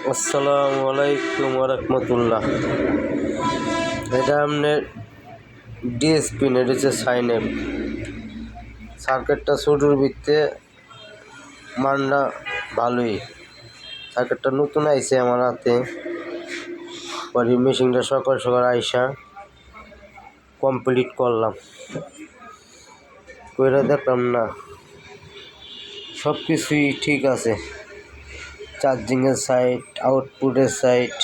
আসসালামু আলাইকুম রাহমাতুল্লাহ। এটা আপনার ডিএসপি না, এটা হচ্ছে সাইন অ্যাপ। সার্কিটটা ছোটোর ভিত্তে মানটা ভালোই। সার্কিটটা নতুন আইছে আমার হাতে, পরে মেশিনটা সকাল সকাল আইসা কমপ্লিট করলাম। কইরা দেখলাম না সব কিছুই ঠিক আছে। চার্জিংয়ের সাইড, আউটপুটের সাইড,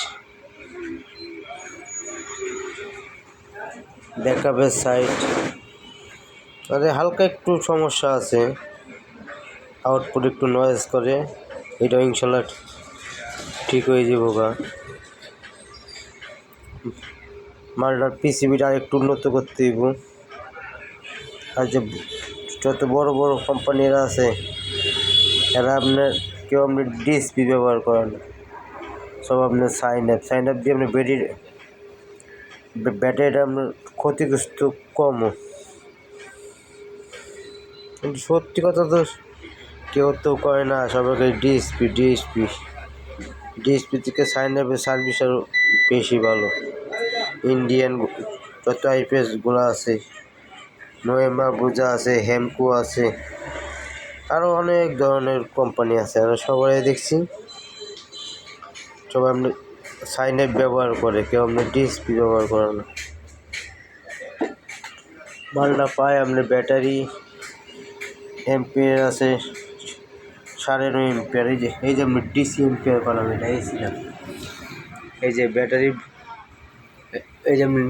ব্যাকআপের সাইড, তবে হালকা একটু সমস্যা আছে। আউটপুট একটু নয়েজ করে, এটা ইনশাল্লাহ ঠিক হয়ে যাবো গা। মালটার পিসিবিটা আর একটু উন্নত করতে হইব। আর যে যত বড় বড় কোম্পানিরা আছে এরা আপনার কেউ আপনার ডিএসপি ব্যবহার করেন, সব আপনার সাইন অ্যাপ দিয়ে আপনার ব্যাটারিটা আপনার ক্ষতিগ্রস্ত কমও। কিন্তু সত্যি কথা তো কেউ তো করে না, সবাইকে ডিএসপি থেকে সাইন অ্যাপের সার্ভিস আরও বেশি ভালো। ইন্ডিয়ান যত আইপিএসগুলো আছে, নোয়েমা বুজা আছে, হেমকো আছে, আরও অনেক ধরনের কোম্পানি আছে। আর সবাই দেখছি সবাই আপনি সাইন অ্যাপ ব্যবহার করে, কেউ আপনি ডিএসপি ব্যবহার করে না। মালটা পায় আপনার ব্যাটারি এম্পিয়ার আছে 9.5 এম্পিয়ার। এই যে আপনি ডিসি এম্পিয়ার করলাম, এটা এসি না। এই যে ব্যাটারি, এই যে আপনি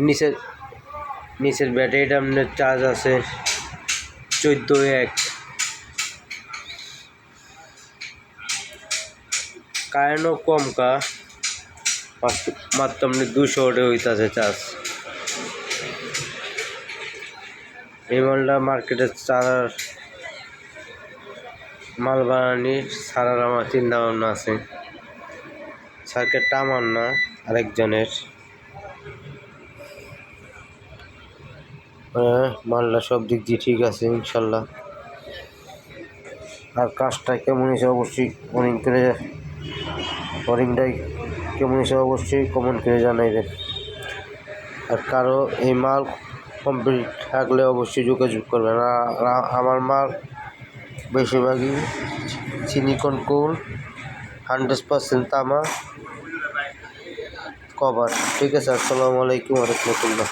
নিচের ব্যাটারিটা আপনার চার্জ আছে 14 কারেন্টও কম মাত্র আপনি 200 ওয়াটে হইতেছে চার্জ। এই মালটা মার্কেটে মাল বানানির ছাড়ার আমার চিন্তা ভাবনা আছে। সার্কিটটা আমার না, আরেকজনের। মালটা সব দিক দিয়ে ঠিক আছে ইনশাল্লাহ। আর কাজটা কেমন হয়েছে অবশ্যই ওয়ারিংটাই কেমন হয়েছে অবশ্যই কমেন্ট করে জানাইবেন। আর কারো এই মাল কমপ্লিট থাকলে অবশ্যই যোগাযোগ করবেন। আমার মাল বেশিরভাগই সিলিকন কোল, 100% তামা কভার। ঠিক আছে, আসসালামু আলাইকুম রাহমাতুল্লাহ।